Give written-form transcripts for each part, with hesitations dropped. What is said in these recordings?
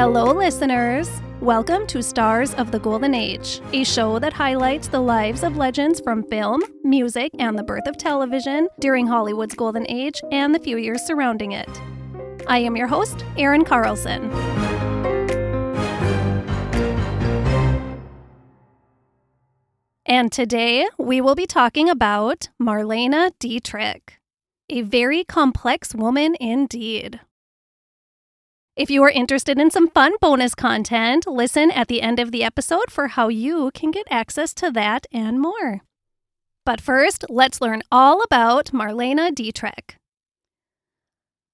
Hello, listeners! Welcome to Stars of the Golden Age, a show that highlights the lives of legends from film, music, and the birth of television during Hollywood's golden age and the few years surrounding it. I am your host, Erin Carlson. And today, we will be talking about Marlene Dietrich, a very complex woman indeed. If you are interested in some fun bonus content, listen at the end of the episode for how you can get access to that and more. But first, let's learn all about Marlene Dietrich.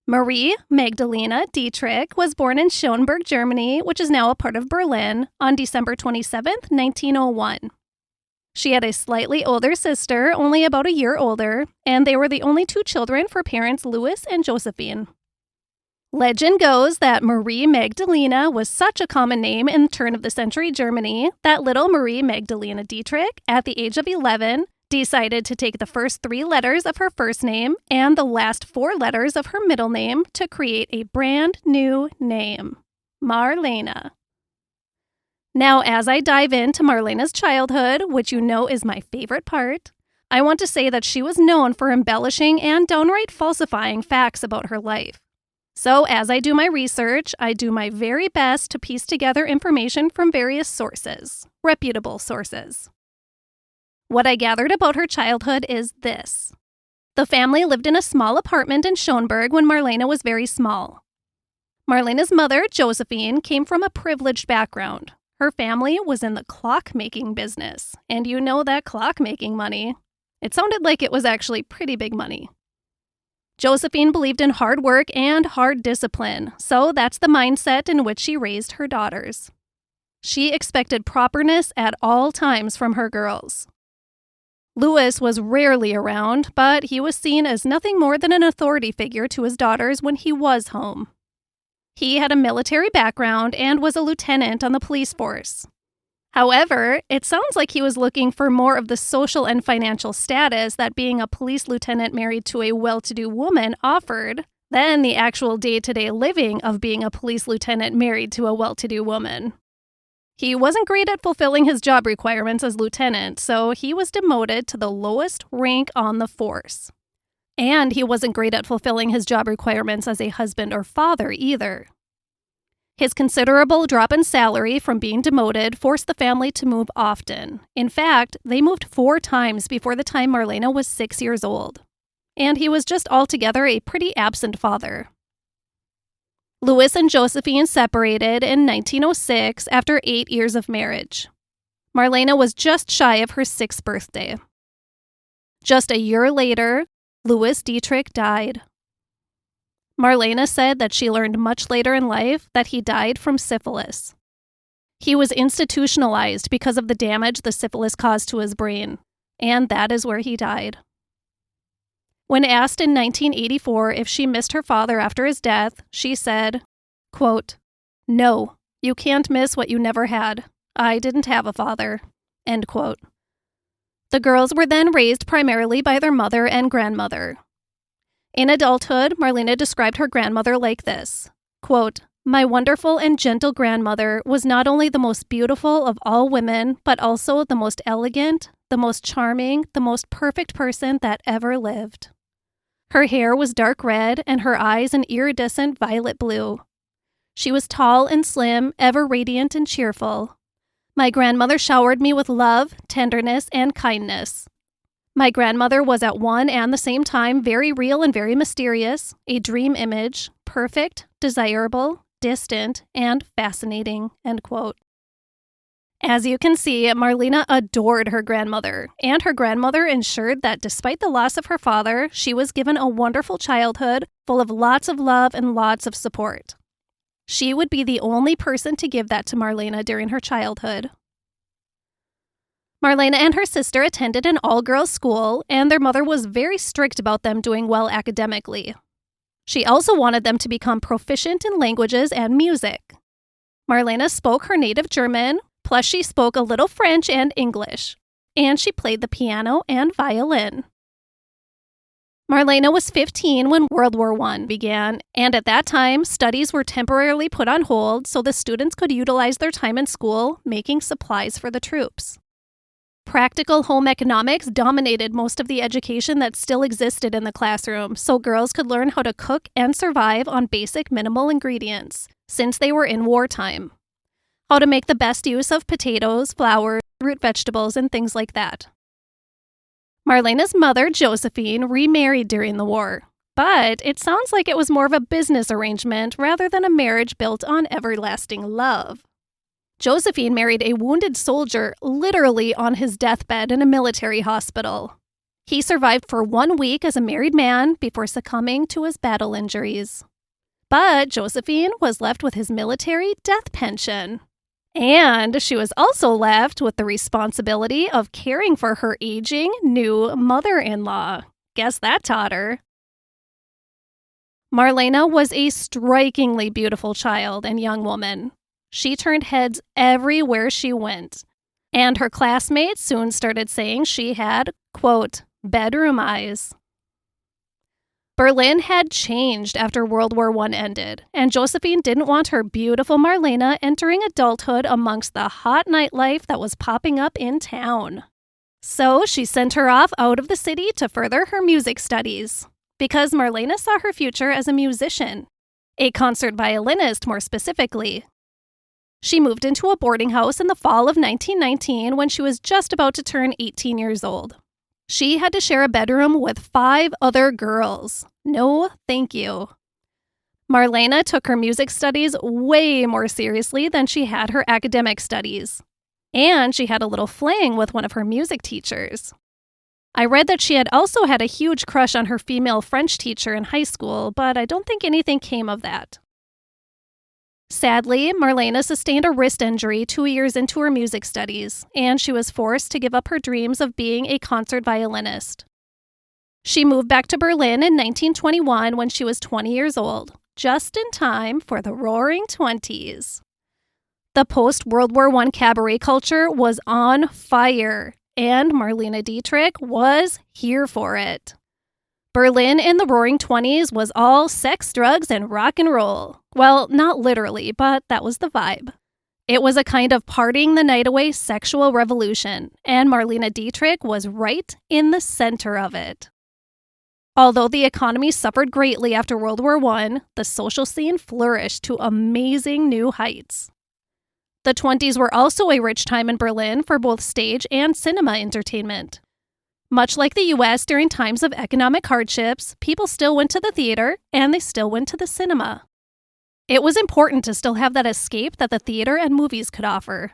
Marie Magdalena Dietrich was born in Schönberg, Germany, which is now a part of Berlin, on December 27, 1901. She had a slightly older sister, only about a year older, and they were the only two children for parents Louis and Josephine. Legend goes that Marie Magdalena was such a common name in turn-of-the-century Germany that little Marie Magdalena Dietrich, at the age of 11, decided to take the first 3 letters of her first name and the last 4 letters of her middle name to create a brand new name, Marlene. Now, as I dive into Marlene's childhood, which you know is my favorite part, I want to say that she was known for embellishing and downright falsifying facts about her life. So as I do my research, I do my very best to piece together information from various sources, reputable sources. What I gathered about her childhood is this. The family lived in a small apartment in Schönberg when Marlene was very small. Marlene's mother, Josephine, came from a privileged background. Her family was in the clock-making business, and you know that clock-making money. It sounded like it was actually pretty big money. Josephine believed in hard work and hard discipline, so that's the mindset in which she raised her daughters. She expected properness at all times from her girls. Louis was rarely around, but he was seen as nothing more than an authority figure to his daughters when he was home. He had a military background and was a lieutenant on the police force. However, it sounds like he was looking for more of the social and financial status that being a police lieutenant married to a well-to-do woman offered than the actual day-to-day living of being a police lieutenant married to a well-to-do woman. He wasn't great at fulfilling his job requirements as lieutenant, so he was demoted to the lowest rank on the force. And he wasn't great at fulfilling his job requirements as a husband or father either. His considerable drop in salary from being demoted forced the family to move often. In fact, they moved 4 times before the time Marlene was 6 years old. And he was just altogether a pretty absent father. Louis and Josephine separated in 1906 after 8 years of marriage. Marlene was just shy of her 6th birthday. Just a year later, Louis Dietrich died. Marlene said that she learned much later in life that he died from syphilis. He was institutionalized because of the damage the syphilis caused to his brain, and that is where he died. When asked in 1984 if she missed her father after his death, she said, quote, "No, you can't miss what you never had. I didn't have a father." End quote. The girls were then raised primarily by their mother and grandmother. In adulthood, Marlene described her grandmother like this, quote, "My wonderful and gentle grandmother was not only the most beautiful of all women, but also the most elegant, the most charming, the most perfect person that ever lived. Her hair was dark red and her eyes an iridescent violet blue. She was tall and slim, ever radiant and cheerful. My grandmother showered me with love, tenderness, and kindness. My grandmother was at one and the same time very real and very mysterious, a dream image, perfect, desirable, distant, and fascinating." End quote. As you can see, Marlene adored her grandmother, and her grandmother ensured that despite the loss of her father, she was given a wonderful childhood full of lots of love and lots of support. She would be the only person to give that to Marlene during her childhood. Marlene and her sister attended an all-girls school, and their mother was very strict about them doing well academically. She also wanted them to become proficient in languages and music. Marlene spoke her native German, plus she spoke a little French and English, and she played the piano and violin. Marlene was 15 when World War I began, and at that time, studies were temporarily put on hold so the students could utilize their time in school making supplies for the troops. Practical home economics dominated most of the education that still existed in the classroom, so girls could learn how to cook and survive on basic minimal ingredients, since they were in wartime. How to make the best use of potatoes, flour, root vegetables, and things like that. Marlene's mother, Josephine, remarried during the war, but it sounds like it was more of a business arrangement rather than a marriage built on everlasting love. Josephine married a wounded soldier literally on his deathbed in a military hospital. He survived for 1 week as a married man before succumbing to his battle injuries. But Josephine was left with his military death pension. And she was also left with the responsibility of caring for her aging new mother-in-law. Guess that taught her. Marlene was a strikingly beautiful child and young woman. She turned heads everywhere she went. And her classmates soon started saying she had, quote, bedroom eyes. Berlin had changed after World War I ended, and Josephine didn't want her beautiful Marlene entering adulthood amongst the hot nightlife that was popping up in town. So she sent her off out of the city to further her music studies, because Marlene saw her future as a musician, a concert violinist more specifically. She moved into a boarding house in the fall of 1919 when she was just about to turn 18 years old. She had to share a bedroom with 5 other girls. No, thank you. Marlene took her music studies way more seriously than she had her academic studies. And she had a little fling with one of her music teachers. I read that she had also had a huge crush on her female French teacher in high school, but I don't think anything came of that. Sadly, Marlene sustained a wrist injury 2 years into her music studies, and she was forced to give up her dreams of being a concert violinist. She moved back to Berlin in 1921 when she was 20 years old, just in time for the Roaring Twenties. The post-World War I cabaret culture was on fire, and Marlene Dietrich was here for it. Berlin in the Roaring Twenties was all sex, drugs, and rock and roll. Well, not literally, but that was the vibe. It was a kind of partying the night away sexual revolution, and Marlene Dietrich was right in the center of it. Although the economy suffered greatly after World War I, the social scene flourished to amazing new heights. The 20s were also a rich time in Berlin for both stage and cinema entertainment. Much like the U.S. during times of economic hardships, people still went to the theater and they still went to the cinema. It was important to still have that escape that the theater and movies could offer.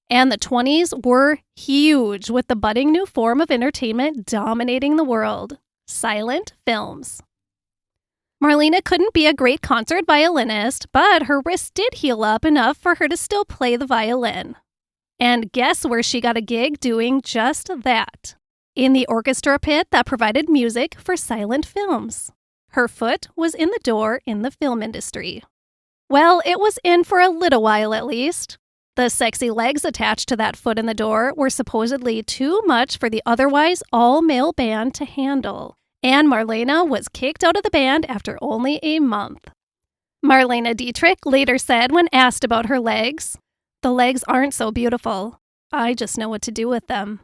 And the 20s were huge, with the budding new form of entertainment dominating the world: silent films. Marlene couldn't be a great concert violinist, but her wrist did heal up enough for her to still play the violin. And guess where she got a gig doing just that? In the orchestra pit that provided music for silent films. Her foot was in the door in the film industry. Well, it was in for a little while at least. The sexy legs attached to that foot in the door were supposedly too much for the otherwise all-male band to handle, and Marlene was kicked out of the band after only a month. Marlene Dietrich later said when asked about her legs, "The legs aren't so beautiful. I just know what to do with them."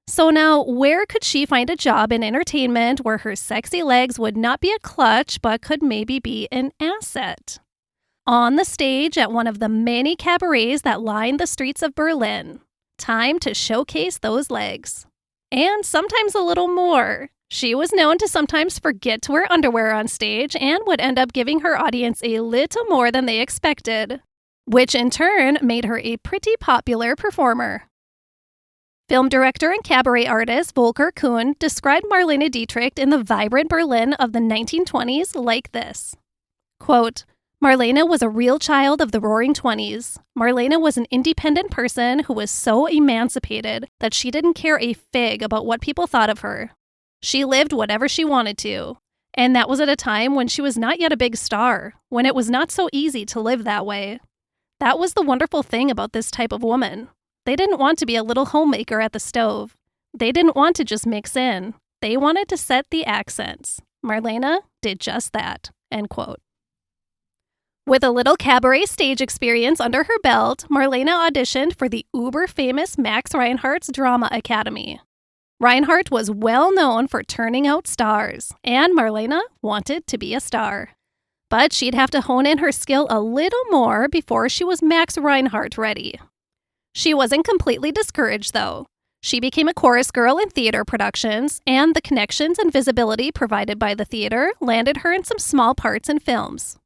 So now, where could she find a job in entertainment where her sexy legs would not be a clutch but could maybe be an asset? On the stage at one of the many cabarets that lined the streets of Berlin. Time to showcase those legs. And sometimes a little more. She was known to sometimes forget to wear underwear on stage and would end up giving her audience a little more than they expected, which in turn made her a pretty popular performer. Film director and cabaret artist Volker Kuhn described Marlene Dietrich in the vibrant Berlin of the 1920s like this. Quote, "Marlene was a real child of the Roaring Twenties. Marlene was an independent person who was so emancipated that she didn't care a fig about what people thought of her. She lived whatever she wanted to. And that was at a time when she was not yet a big star, when it was not so easy to live that way. That was the wonderful thing about this type of woman. They didn't want to be a little homemaker at the stove. They didn't want to just mix in. They wanted to set the accents. Marlene did just that, end quote. With a little cabaret stage experience under her belt, Marlene auditioned for the uber-famous Max Reinhardt's Drama Academy. Reinhardt was well known for turning out stars, and Marlene wanted to be a star. But she'd have to hone in her skill a little more before she was Max Reinhardt ready. She wasn't completely discouraged, though. She became a chorus girl in theater productions, and the connections and visibility provided by the theater landed her in some small parts in films.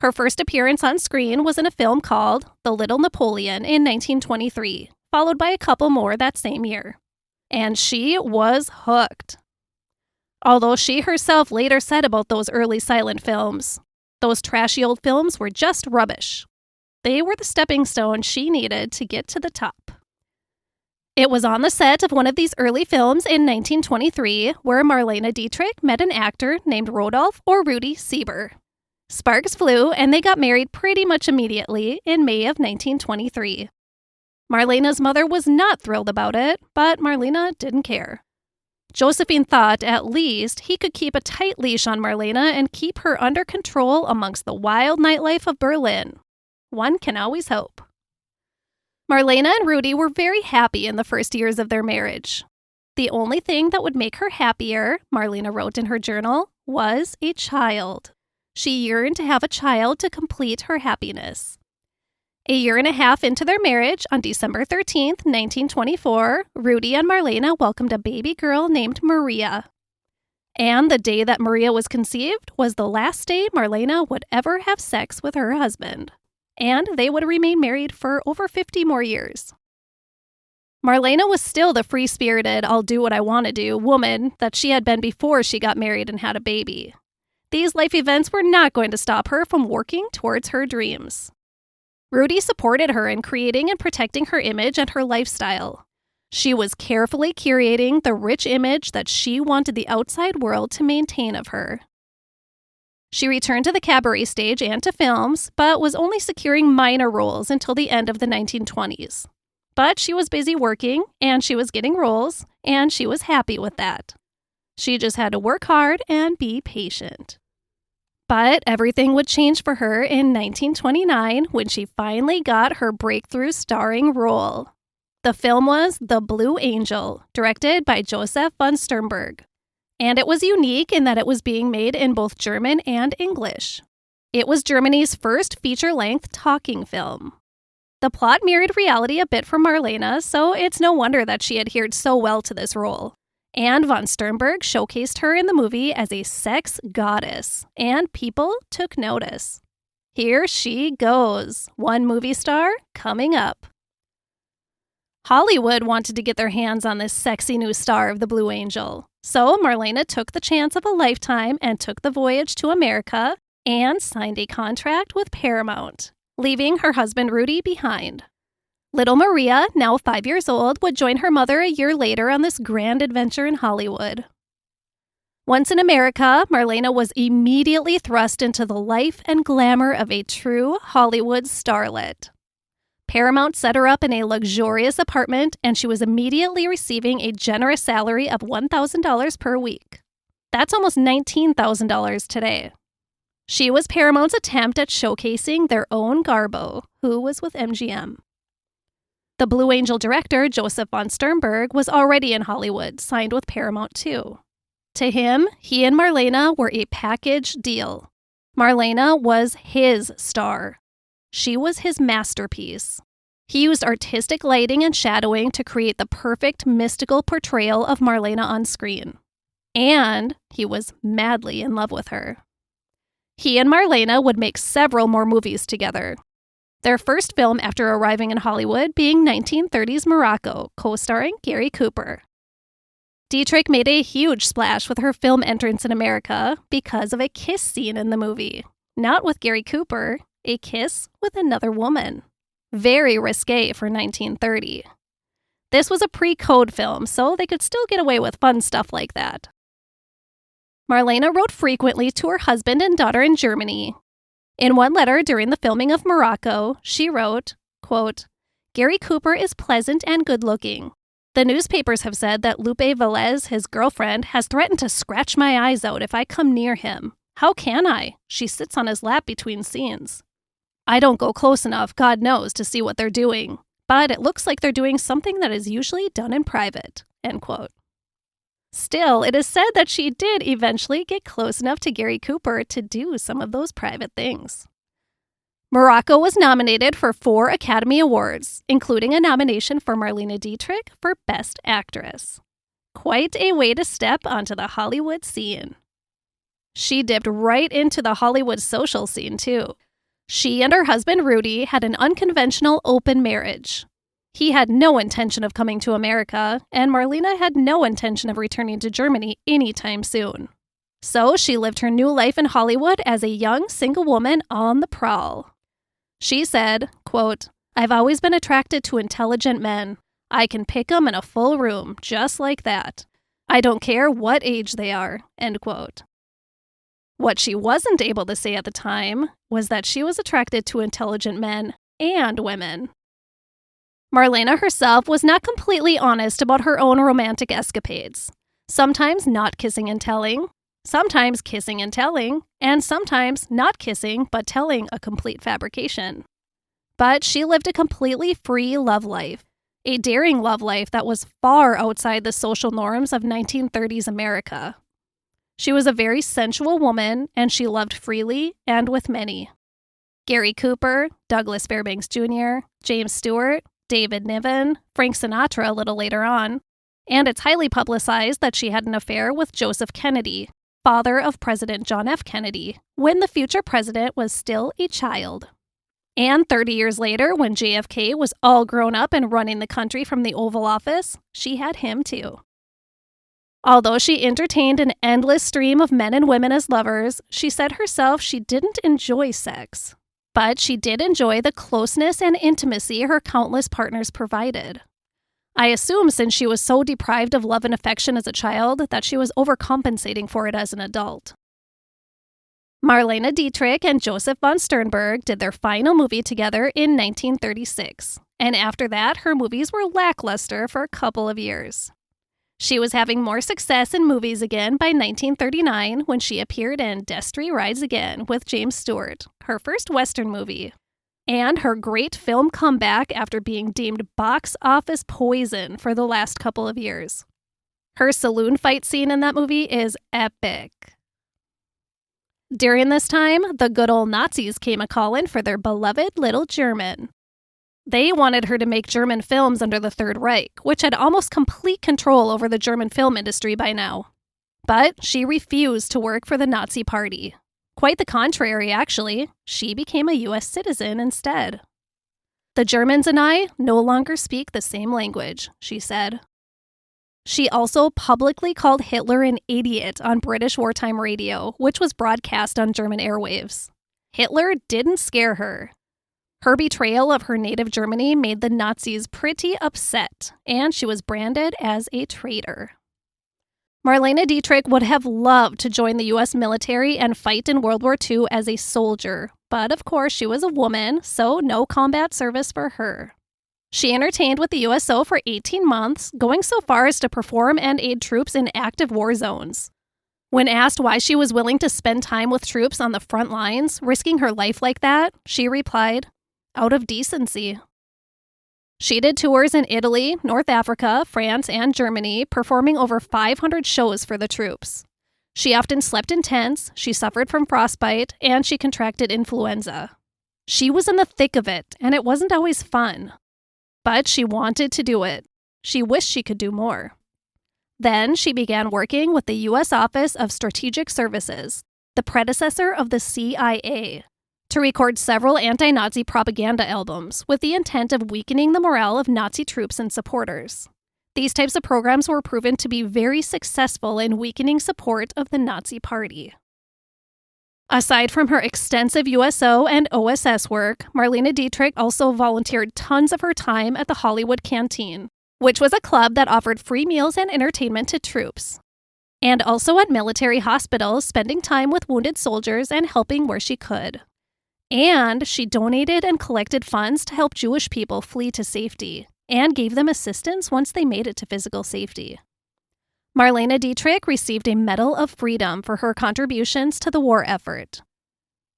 Her first appearance on screen was in a film called The Little Napoleon in 1923, followed by a couple more that same year. And she was hooked. Although she herself later said about those early silent films, those trashy old films were just rubbish. They were the stepping stone she needed to get to the top. It was on the set of one of these early films in 1923 where Marlene Dietrich met an actor named Rodolph or Rudy Sieber. Sparks flew, and they got married pretty much immediately in May of 1923. Marlene's mother was not thrilled about it, but Marlene didn't care. Josephine thought at least he could keep a tight leash on Marlene and keep her under control amongst the wild nightlife of Berlin. One can always hope. Marlene and Rudy were very happy in the first years of their marriage. The only thing that would make her happier, Marlene wrote in her journal, was a child. She yearned to have a child to complete her happiness. A year and a half into their marriage, on December 13th, 1924, Rudy and Marlene welcomed a baby girl named Maria. And the day that Maria was conceived was the last day Marlene would ever have sex with her husband. And they would remain married for over 50 more years. Marlene was still the free-spirited, I'll do what I want to do woman that she had been before she got married and had a baby. These life events were not going to stop her from working towards her dreams. Rudy supported her in creating and protecting her image and her lifestyle. She was carefully curating the rich image that she wanted the outside world to maintain of her. She returned to the cabaret stage and to films, but was only securing minor roles until the end of the 1920s. But she was busy working, and she was getting roles, and she was happy with that. She just had to work hard and be patient. But everything would change for her in 1929 when she finally got her breakthrough starring role. The film was The Blue Angel, directed by Joseph von Sternberg. And it was unique in that it was being made in both German and English. It was Germany's first feature-length talking film. The plot mirrored reality a bit for Marlene, so it's no wonder that she adhered so well to this role. And von Sternberg showcased her in the movie as a sex goddess, and people took notice. Here she goes, one movie star coming up. Hollywood wanted to get their hands on this sexy new star of the Blue Angel, so Marlene took the chance of a lifetime and took the voyage to America and signed a contract with Paramount, leaving her husband Rudy behind. Little Maria, now 5 years old, would join her mother a year later on this grand adventure in Hollywood. Once in America, Marlene was immediately thrust into the life and glamour of a true Hollywood starlet. Paramount set her up in a luxurious apartment, and she was immediately receiving a generous salary of $1,000 per week. That's almost $19,000 today. She was Paramount's attempt at showcasing their own Garbo, who was with MGM. The Blue Angel director, Joseph von Sternberg, was already in Hollywood, signed with Paramount too. To him, he and Marlene were a package deal. Marlene was his star. She was his masterpiece. He used artistic lighting and shadowing to create the perfect mystical portrayal of Marlene on screen. And he was madly in love with her. He and Marlene would make several more movies together. Their first film after arriving in Hollywood being 1930s Morocco, co-starring Gary Cooper. Dietrich made a huge splash with her film entrance in America because of a kiss scene in the movie. Not with Gary Cooper, a kiss with another woman. Very risque for 1930. This was a pre-code film, so they could still get away with fun stuff like that. Marlene wrote frequently to her husband and daughter in Germany. In one letter during the filming of Morocco, she wrote, quote, "Gary Cooper is pleasant and good-looking. The newspapers have said that Lupe Velez, his girlfriend, has threatened to scratch my eyes out if I come near him. How can I? She sits on his lap between scenes. I don't go close enough, God knows, to see what they're doing. But it looks like they're doing something that is usually done in private." End quote. Still, it is said that she did eventually get close enough to Gary Cooper to do some of those private things. Morocco was nominated for 4 Academy Awards, including a nomination for Marlene Dietrich for Best Actress. Quite a way to step onto the Hollywood scene. She dipped right into the Hollywood social scene, too. She and her husband, Rudy, had an unconventional open marriage. He had no intention of coming to America, and Marlene had no intention of returning to Germany anytime soon. So she lived her new life in Hollywood as a young single woman on the prowl. She said, quote, "I've always been attracted to intelligent men. I can pick 'em in a full room, just like that. I don't care what age they are," end quote. What she wasn't able to say at the time was that she was attracted to intelligent men and women. Marlene herself was not completely honest about her own romantic escapades. Sometimes not kissing and telling, sometimes kissing and telling, and sometimes not kissing but telling a complete fabrication. But she lived a completely free love life, a daring love life that was far outside the social norms of 1930s America. She was a very sensual woman, and she loved freely and with many. Gary Cooper, Douglas Fairbanks Jr., James Stewart, David Niven, Frank Sinatra a little later on, and it's highly publicized that she had an affair with Joseph Kennedy, father of President John F. Kennedy, when the future president was still a child. And 30 years later, when JFK was all grown up and running the country from the Oval Office, she had him too. Although she entertained an endless stream of men and women as lovers, she said herself she didn't enjoy sex. But she did enjoy the closeness and intimacy her countless partners provided. I assume since she was so deprived of love and affection as a child that she was overcompensating for it as an adult. Marlene Dietrich and Joseph von Sternberg did their final movie together in 1936, and after that, her movies were lackluster for a couple of years. She was having more success in movies again by 1939 when she appeared in Destry Rides Again with James Stewart, her first Western movie, and her great film comeback after being deemed box office poison for the last couple of years. Her saloon fight scene in that movie is epic. During this time, the good old Nazis came a-callin' for their beloved little German. They wanted her to make German films under the Third Reich, which had almost complete control over the German film industry by now. But she refused to work for the Nazi Party. Quite the contrary, actually. She became a U.S. citizen instead. "The Germans and I no longer speak the same language," she said. She also publicly called Hitler an idiot on British wartime radio, which was broadcast on German airwaves. Hitler didn't scare her. Her betrayal of her native Germany made the Nazis pretty upset, and she was branded as a traitor. Marlene Dietrich would have loved to join the U.S. military and fight in World War II as a soldier, but of course she was a woman, so no combat service for her. She entertained with the USO for 18 months, going so far as to perform and aid troops in active war zones. When asked why she was willing to spend time with troops on the front lines, risking her life like that, she replied, "Out of decency." She did tours in Italy, North Africa, France, and Germany, performing over 500 shows for the troops. She often slept in tents, she suffered from frostbite, and she contracted influenza. She was in the thick of it, and it wasn't always fun. But she wanted to do it. She wished she could do more. Then she began working with the U.S. Office of Strategic Services, the predecessor of the CIA, to record several anti-Nazi propaganda albums with the intent of weakening the morale of Nazi troops and supporters. These types of programs were proven to be very successful in weakening support of the Nazi Party. Aside from her extensive USO and OSS work, Marlene Dietrich also volunteered tons of her time at the Hollywood Canteen, which was a club that offered free meals and entertainment to troops, and also at military hospitals, spending time with wounded soldiers and helping where she could. And she donated and collected funds to help Jewish people flee to safety, and gave them assistance once they made it to physical safety. Marlene Dietrich received a Medal of Freedom for her contributions to the war effort.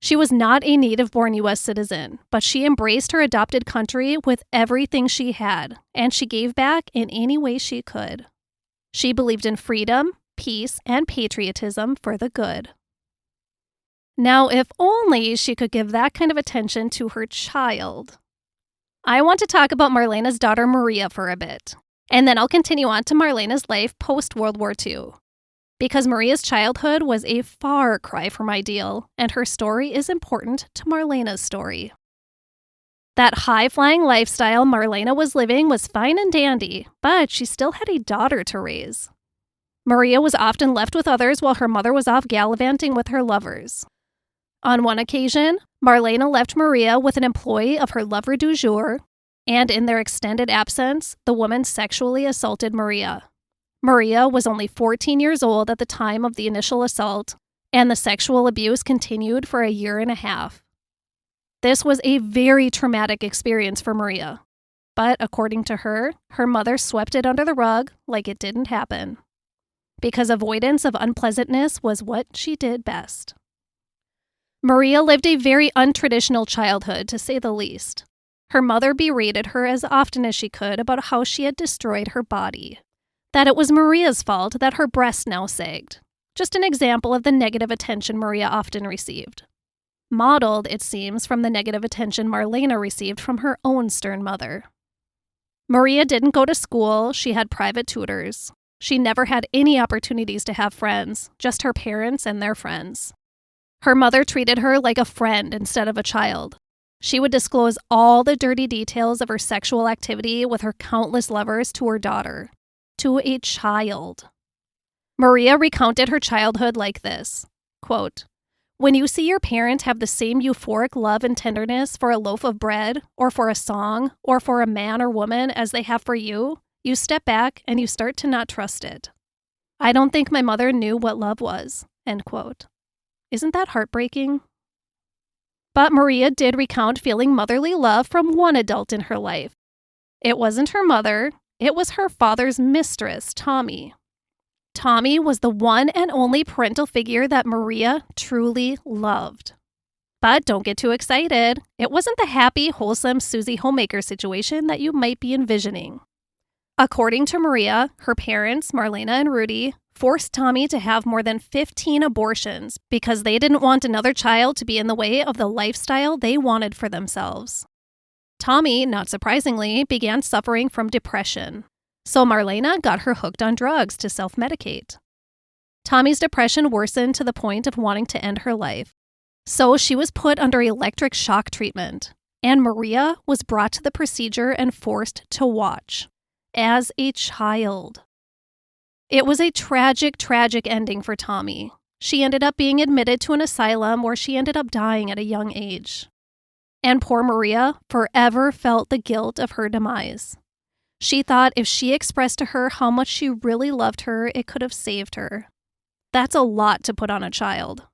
She was not a native-born U.S. citizen, but she embraced her adopted country with everything she had, and she gave back in any way she could. She believed in freedom, peace, and patriotism for the good. Now, if only she could give that kind of attention to her child. I want to talk about Marlene's daughter Maria for a bit, and then I'll continue on to Marlene's life post-World War II. Because Maria's childhood was a far cry from ideal, and her story is important to Marlene's story. That high-flying lifestyle Marlene was living was fine and dandy, but she still had a daughter to raise. Maria was often left with others while her mother was off gallivanting with her lovers. On one occasion, Marlene left Maria with an employee of her lover du jour, and in their extended absence, the woman sexually assaulted Maria. Maria was only 14 years old at the time of the initial assault, and the sexual abuse continued for a year and a half. This was a very traumatic experience for Maria, but according to her, her mother swept it under the rug like it didn't happen, because avoidance of unpleasantness was what she did best. Maria lived a very untraditional childhood, to say the least. Her mother berated her as often as she could about how she had destroyed her body, that it was Maria's fault that her breasts now sagged. Just an example of the negative attention Maria often received. Modeled, it seems, from the negative attention Marlene received from her own stern mother. Maria didn't go to school, she had private tutors. She never had any opportunities to have friends, just her parents and their friends. Her mother treated her like a friend instead of a child. She would disclose all the dirty details of her sexual activity with her countless lovers to her daughter. To a child. Maria recounted her childhood like this, quote, "When you see your parent have the same euphoric love and tenderness for a loaf of bread, or for a song, or for a man or woman as they have for you, you step back and you start to not trust it. I don't think my mother knew what love was," end quote. Isn't that heartbreaking? But Maria did recount feeling motherly love from one adult in her life. It wasn't her mother. It was her father's mistress, Tommy. Tommy was the one and only parental figure that Maria truly loved. But don't get too excited. It wasn't the happy, wholesome Susie homemaker situation that you might be envisioning. According to Maria, her parents, Marlene and Rudy, forced Tommy to have more than 15 abortions because they didn't want another child to be in the way of the lifestyle they wanted for themselves. Tommy, not surprisingly, began suffering from depression, so Marlene got her hooked on drugs to self-medicate. Tommy's depression worsened to the point of wanting to end her life, so she was put under electric shock treatment, and Maria was brought to the procedure and forced to watch, as a child. It was a tragic, tragic ending for Tommy. She ended up being admitted to an asylum where she ended up dying at a young age. And poor Maria forever felt the guilt of her demise. She thought if she expressed to her how much she really loved her, it could have saved her. That's a lot to put on a child.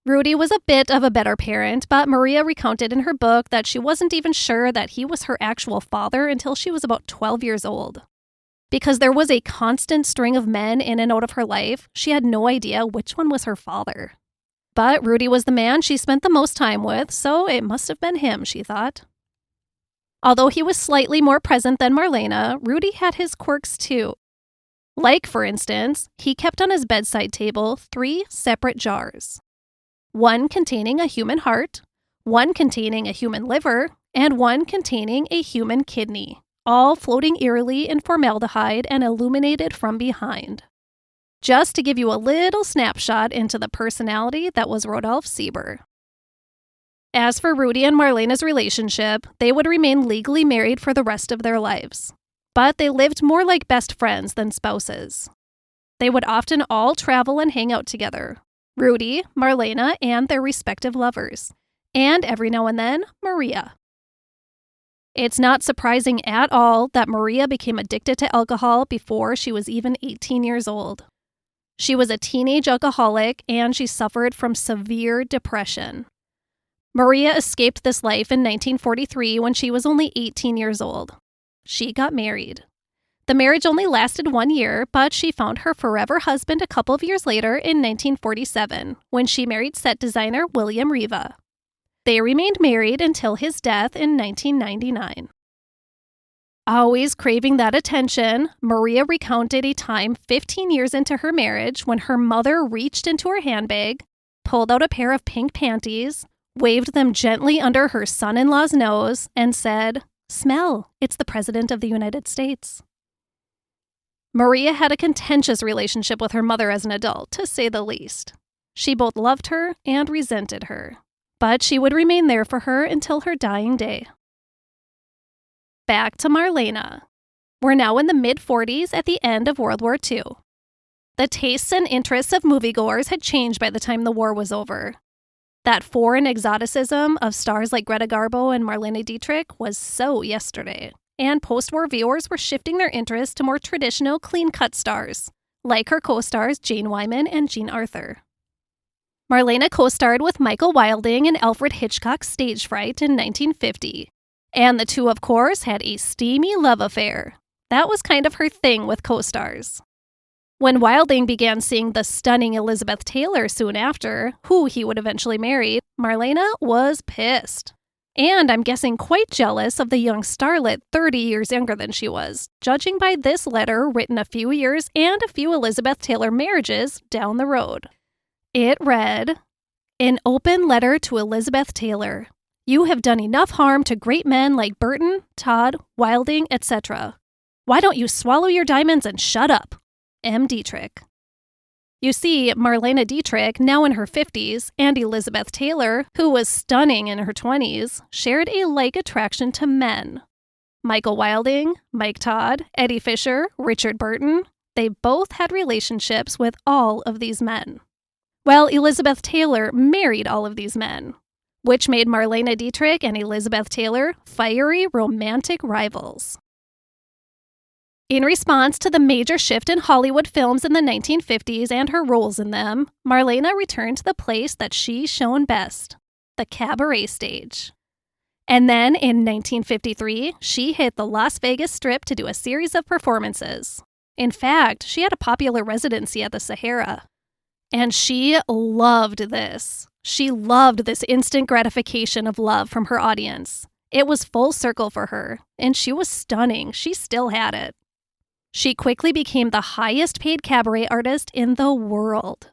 Rudy was a bit of a better parent, but Maria recounted in her book that she wasn't even sure that he was her actual father until she was about 12 years old. Because there was a constant string of men in and out of her life, she had no idea which one was her father. But Rudy was the man she spent the most time with, so it must have been him, she thought. Although he was slightly more present than Marlene, Rudy had his quirks too. Like, for instance, he kept on his bedside table 3 separate jars. One containing a human heart, one containing a human liver, and one containing a human kidney, all floating eerily in formaldehyde and illuminated from behind. Just to give you a little snapshot into the personality that was Rodolphe Sieber. As for Rudy and Marlene's relationship, they would remain legally married for the rest of their lives. But they lived more like best friends than spouses. They would often all travel and hang out together. Rudy, Marlene, and their respective lovers. And every now and then, Maria. It's not surprising at all that Maria became addicted to alcohol before she was even 18 years old. She was a teenage alcoholic, and she suffered from severe depression. Maria escaped this life in 1943 when she was only 18 years old. she got married. The marriage only lasted 1 year, but she found her forever husband a couple of years later in 1947, when she married set designer William Riva. They remained married until his death in 1999. Always craving that attention, Maria recounted a time 15 years into her marriage when her mother reached into her handbag, pulled out a pair of pink panties, waved them gently under her son-in-law's nose, and said, "Smell, it's the President of the United States." Maria had a contentious relationship with her mother as an adult, to say the least. She both loved her and resented her, but she would remain there for her until her dying day. Back to Marlene. We're now in the mid-40s at the end of World War II. The tastes and interests of moviegoers had changed by the time the war was over. That foreign exoticism of stars like Greta Garbo and Marlene Dietrich was so yesterday, and post-war viewers were shifting their interest to more traditional, clean-cut stars, like her co-stars Jane Wyman and Jean Arthur. Marlene co-starred with Michael Wilding in Alfred Hitchcock's Stage Fright in 1950, and the two, of course, had a steamy love affair. That was kind of her thing with co-stars. When Wilding began seeing the stunning Elizabeth Taylor soon after, who he would eventually marry, Marlene was pissed. And I'm guessing quite jealous of the young starlet 30 years younger than she was, judging by this letter written a few years and a few Elizabeth Taylor marriages down the road. It read, "An open letter to Elizabeth Taylor. You have done enough harm to great men like Burton, Todd, Wilding, etc. Why don't you swallow your diamonds and shut up? M. Dietrich." You see, Marlene Dietrich, now in her 50s, and Elizabeth Taylor, who was stunning in her 20s, shared a like attraction to men. Michael Wilding, Mike Todd, Eddie Fisher, Richard Burton, they both had relationships with all of these men. Well, Elizabeth Taylor married all of these men, which made Marlene Dietrich and Elizabeth Taylor fiery romantic rivals. In response to the major shift in Hollywood films in the 1950s and her roles in them, Marlene returned to the place that she shone best, the cabaret stage. And then, in 1953, she hit the Las Vegas Strip to do a series of performances. In fact, she had a popular residency at the Sahara. And she loved this. She loved this instant gratification of love from her audience. It was full circle for her, and she was stunning. She still had it. She quickly became the highest paid cabaret artist in the world.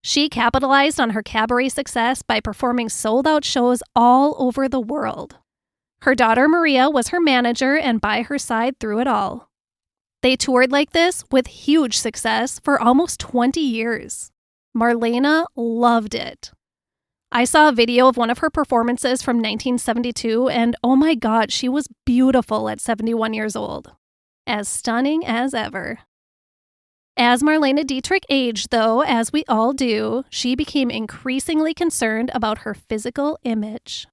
She capitalized on her cabaret success by performing sold-out shows all over the world. Her daughter Maria was her manager and by her side through it all. They toured like this with huge success for almost 20 years. Marlene loved it. I saw a video of one of her performances from 1972, and oh my God, she was beautiful at 71 years old. As stunning as ever. As Marlene Dietrich aged, though, as we all do, she became increasingly concerned about her physical image.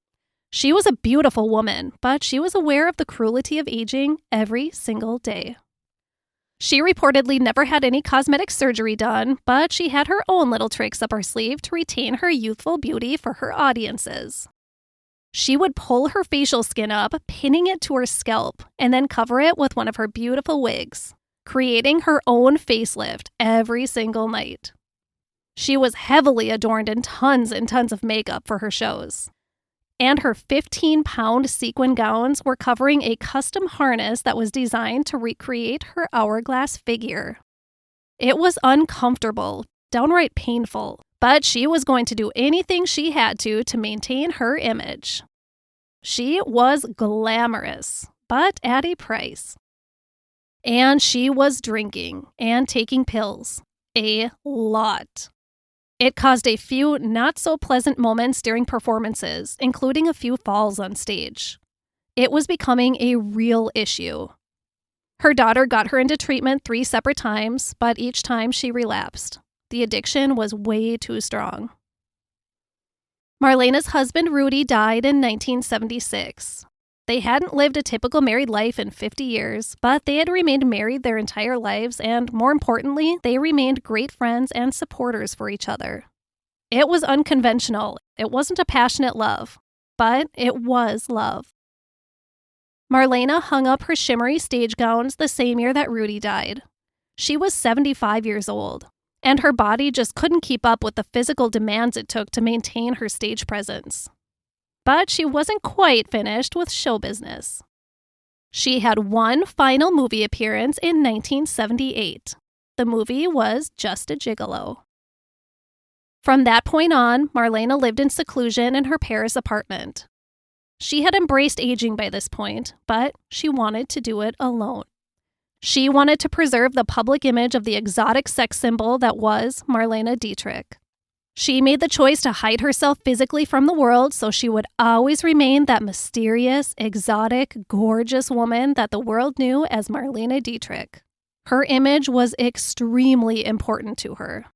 She was a beautiful woman, but she was aware of the cruelty of aging every single day. She reportedly never had any cosmetic surgery done, but she had her own little tricks up her sleeve to retain her youthful beauty for her audiences. She would pull her facial skin up, pinning it to her scalp, and then cover it with one of her beautiful wigs, creating her own facelift every single night. She was heavily adorned in tons and tons of makeup for her shows. And her 15-pound sequin gowns were covering a custom harness that was designed to recreate her hourglass figure. It was uncomfortable, downright painful, but she was going to do anything she had to maintain her image. She was glamorous, but at a price. And she was drinking and taking pills. A lot. It caused a few not-so-pleasant moments during performances, including a few falls on stage. It was becoming a real issue. Her daughter got her into treatment 3 separate times, but each time she relapsed. The addiction was way too strong. Marlene's husband, Rudy, died in 1976. They hadn't lived a typical married life in 50 years, but they had remained married their entire lives, and more importantly, they remained great friends and supporters for each other. It was unconventional. It wasn't a passionate love, but it was love. Marlene hung up her shimmery stage gowns the same year that Rudy died. She was 75 years old, and her body just couldn't keep up with the physical demands it took to maintain her stage presence. But she wasn't quite finished with show business. She had one final movie appearance in 1978. The movie was Just a Gigolo. From that point on, Marlene lived in seclusion in her Paris apartment. She had embraced aging by this point, but she wanted to do it alone. She wanted to preserve the public image of the exotic sex symbol that was Marlene Dietrich. She made the choice to hide herself physically from the world so she would always remain that mysterious, exotic, gorgeous woman that the world knew as Marlene Dietrich. Her image was extremely important to her.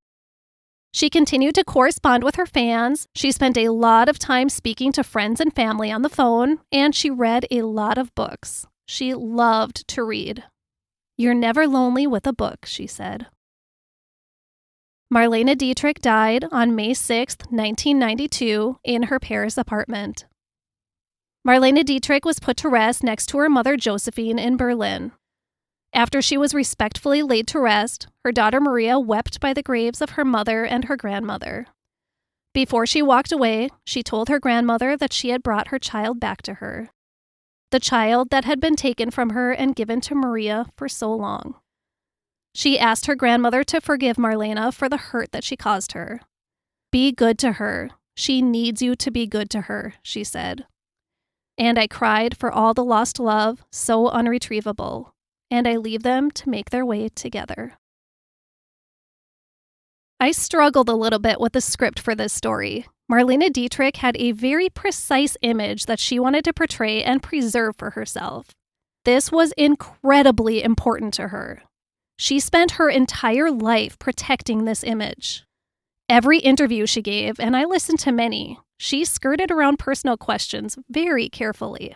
She continued to correspond with her fans, she spent a lot of time speaking to friends and family on the phone, and she read a lot of books. She loved to read. "You're never lonely with a book," she said. Marlene Dietrich died on May 6, 1992, in her Paris apartment. Marlene Dietrich was put to rest next to her mother Josephine in Berlin. After she was respectfully laid to rest, her daughter Maria wept by the graves of her mother and her grandmother. Before she walked away, she told her grandmother that she had brought her child back to her. The child that had been taken from her and given to Maria for so long. She asked her grandmother to forgive Marlene for the hurt that she caused her. "Be good to her. She needs you to be good to her," she said. "And I cried for all the lost love, so unretrievable, and I leave them to make their way together." I struggled a little bit with the script for this story. Marlene Dietrich had a very precise image that she wanted to portray and preserve for herself. This was incredibly important to her. She spent her entire life protecting this image. Every interview she gave, and I listened to many, she skirted around personal questions very carefully.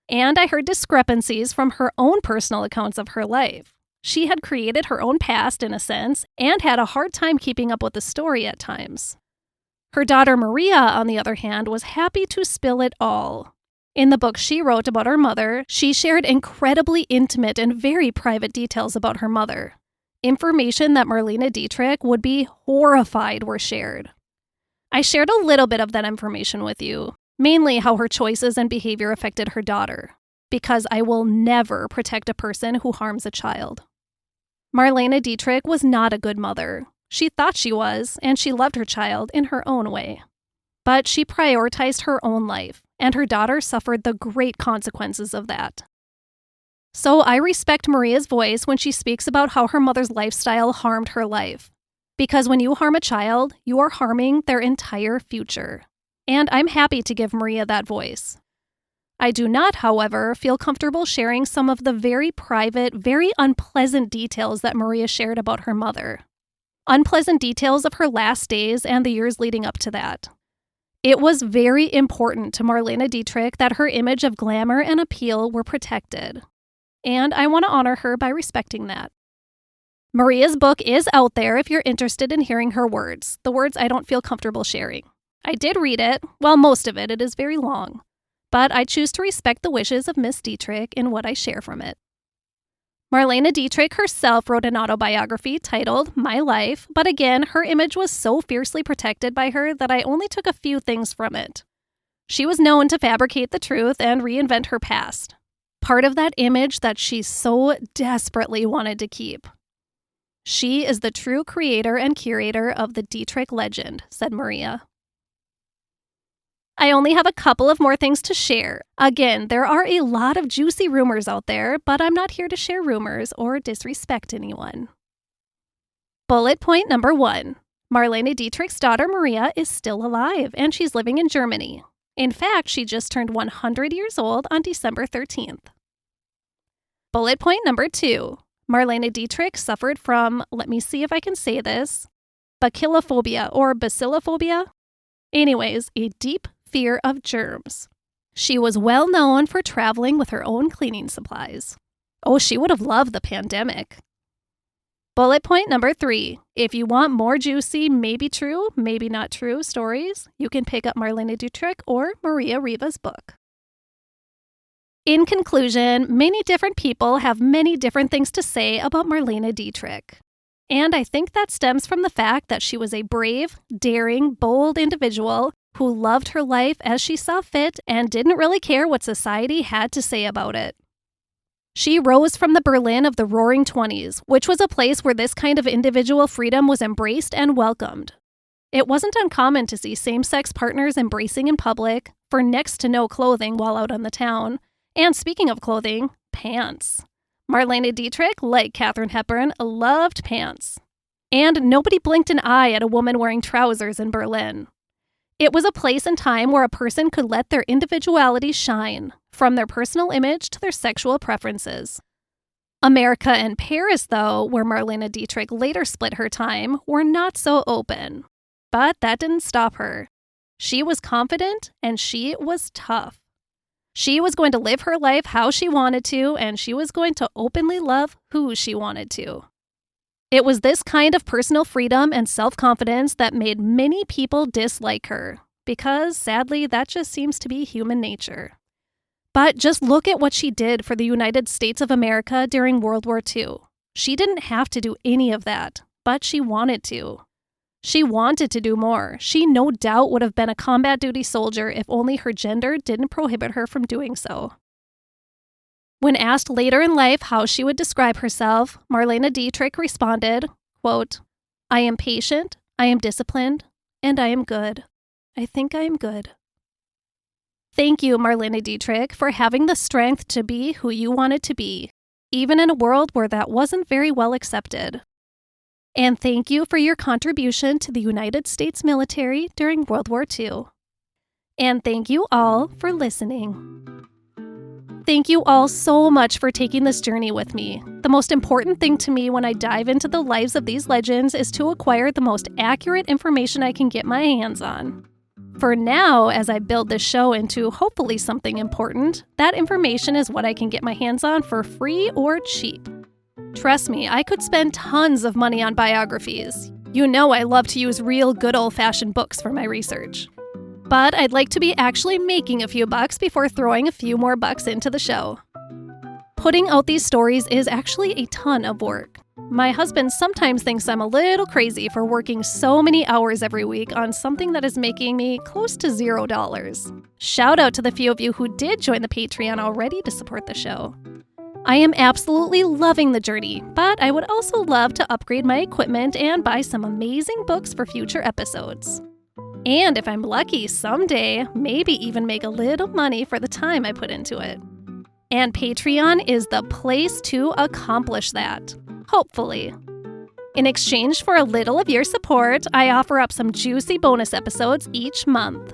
And I heard discrepancies from her own personal accounts of her life. She had created her own past, in a sense, and had a hard time keeping up with the story at times. Her daughter Maria, on the other hand, was happy to spill it all. In the book she wrote about her mother, she shared incredibly intimate and very private details about her mother. Information that Marlene Dietrich would be horrified were shared. I shared a little bit of that information with you, mainly how her choices and behavior affected her daughter, because I will never protect a person who harms a child. Marlene Dietrich was not a good mother. She thought she was, and she loved her child in her own way. But she prioritized her own life, and her daughter suffered the great consequences of that. So I respect Maria's voice when she speaks about how her mother's lifestyle harmed her life. Because when you harm a child, you are harming their entire future. And I'm happy to give Maria that voice. I do not, however, feel comfortable sharing some of the very private, very unpleasant details that Maria shared about her mother. Unpleasant details of her last days and the years leading up to that. It was very important to Marlene Dietrich that her image of glamour and appeal were protected. And I want to honor her by respecting that. Maria's book is out there if you're interested in hearing her words, the words I don't feel comfortable sharing. I did read it, well, most of it. It is very long. But I choose to respect the wishes of Miss Dietrich in what I share from it. Marlene Dietrich herself wrote an autobiography titled My Life, but again, her image was so fiercely protected by her that I only took a few things from it. She was known to fabricate the truth and reinvent her past. Part of that image that she so desperately wanted to keep. "She is the true creator and curator of the Dietrich legend," said Maria. I only have a couple of more things to share. Again, there are a lot of juicy rumors out there, but I'm not here to share rumors or disrespect anyone. Bullet point number 1. Marlene Dietrich's daughter Maria is still alive, and she's living in Germany. In fact, she just turned 100 years old on December 13th. Bullet point number 2. Marlene Dietrich suffered from, let me see if I can say this, bacillophobia or bacillophobia. Anyways, a deep fear of germs. She was well known for traveling with her own cleaning supplies. Oh, she would have loved the pandemic. Bullet point number 3. If you want more juicy, maybe true, maybe not true stories, you can pick up Marlene Dietrich or Maria Riva's book. In conclusion, many different people have many different things to say about Marlene Dietrich. And I think that stems from the fact that she was a brave, daring, bold individual who loved her life as she saw fit and didn't really care what society had to say about it. She rose from the Berlin of the Roaring '20s, which was a place where this kind of individual freedom was embraced and welcomed. It wasn't uncommon to see same-sex partners embracing in public, for next to no clothing while out on the town, and speaking of clothing, pants. Marlene Dietrich, like Katharine Hepburn, loved pants. And nobody blinked an eye at a woman wearing trousers in Berlin. It was a place and time where a person could let their individuality shine, from their personal image to their sexual preferences. America and Paris, though, where Marlene Dietrich later split her time, were not so open. But that didn't stop her. She was confident and she was tough. She was going to live her life how she wanted to, and she was going to openly love who she wanted to. It was this kind of personal freedom and self-confidence that made many people dislike her, because sadly, that just seems to be human nature. But just look at what she did for the United States of America during World War II. She didn't have to do any of that, but she wanted to. She wanted to do more. She no doubt would have been a combat duty soldier if only her gender didn't prohibit her from doing so. When asked later in life how she would describe herself, Marlene Dietrich responded, quote, "I am patient, I am disciplined, and I am good. I think I am good." Thank you, Marlene Dietrich, for having the strength to be who you wanted to be, even in a world where that wasn't very well accepted. And thank you for your contribution to the United States military during World War II. And thank you all for listening. Thank you all so much for taking this journey with me. The most important thing to me when I dive into the lives of these legends is to acquire the most accurate information I can get my hands on. For now, as I build this show into hopefully something important, that information is what I can get my hands on for free or cheap. Trust me, I could spend tons of money on biographies. You know I love to use real good old-fashioned books for my research. But I'd like to be actually making a few bucks before throwing a few more bucks into the show. Putting out these stories is actually a ton of work. My husband sometimes thinks I'm a little crazy for working so many hours every week on something that is making me close to $0. Shout out to the few of you who did join the Patreon already to support the show. I am absolutely loving the journey, but I would also love to upgrade my equipment and buy some amazing books for future episodes. And if I'm lucky, someday, maybe even make a little money for the time I put into it. And Patreon is the place to accomplish that, hopefully. In exchange for a little of your support, I offer up some juicy bonus episodes each month.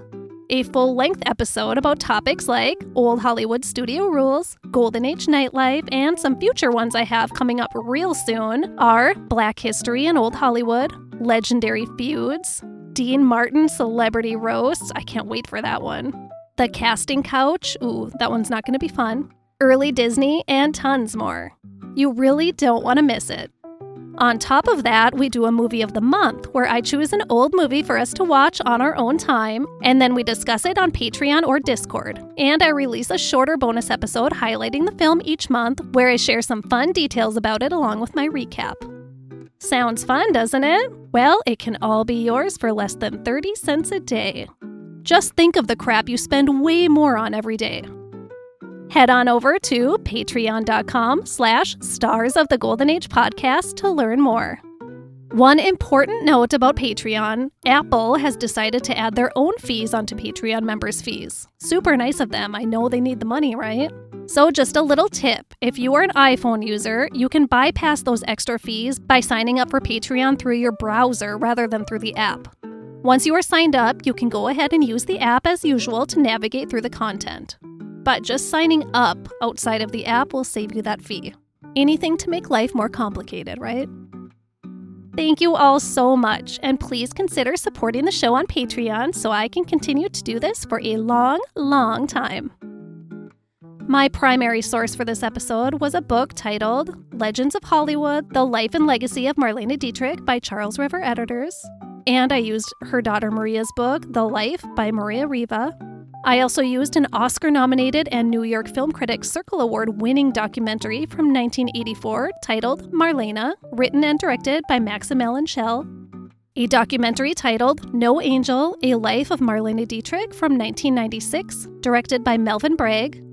A full-length episode about topics like old Hollywood studio rules, Golden Age nightlife, and some future ones I have coming up real soon are Black History in Old Hollywood, Legendary Feuds, Dean Martin Celebrity Roasts, I can't wait for that one, The Casting Couch, ooh, that one's not going to be fun, Early Disney, and tons more. You really don't want to miss it. On top of that, we do a movie of the month, where I choose an old movie for us to watch on our own time, and then we discuss it on Patreon or Discord. And I release a shorter bonus episode highlighting the film each month, where I share some fun details about it along with my recap. Sounds fun, doesn't it? Well, it can all be yours for less than 30 cents a day. Just think of the crap you spend way more on every day. Head on over to patreon.com/Stars of the Golden Age podcast to learn more. One important note about Patreon, Apple has decided to add their own fees onto Patreon members' fees. Super nice of them. I know they need the money, right? So just a little tip. If you are an iPhone user, you can bypass those extra fees by signing up for Patreon through your browser rather than through the app. Once you are signed up, you can go ahead and use the app as usual to navigate through the content. But just signing up outside of the app will save you that fee. Anything to make life more complicated, right? Thank you all so much, and please consider supporting the show on Patreon so I can continue to do this for a long, long time. My primary source for this episode was a book titled Legends of Hollywood, The Life and Legacy of Marlene Dietrich by Charles River Editors, and I used her daughter Maria's book, The Life by Maria Riva. I also used an Oscar-nominated and New York Film Critics Circle Award-winning documentary from 1984 titled Marlene, written and directed by Maximilian Schell, a documentary titled No Angel, A Life of Marlene Dietrich from 1996, directed by Melvyn Bragg,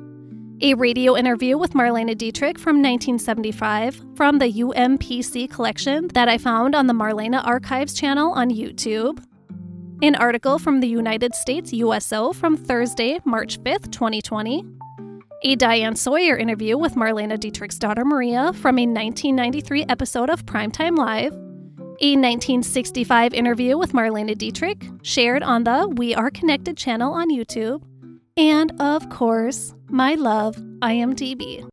a radio interview with Marlene Dietrich from 1975 from the UMPC Collection that I found on the Marlene Archives channel on YouTube, an article from the United States USO from Thursday, March 5th, 2020, a Diane Sawyer interview with Marlene Dietrich's daughter Maria from a 1993 episode of Primetime Live, a 1965 interview with Marlene Dietrich shared on the We Are Connected channel on YouTube, and of course, my love, IMDB.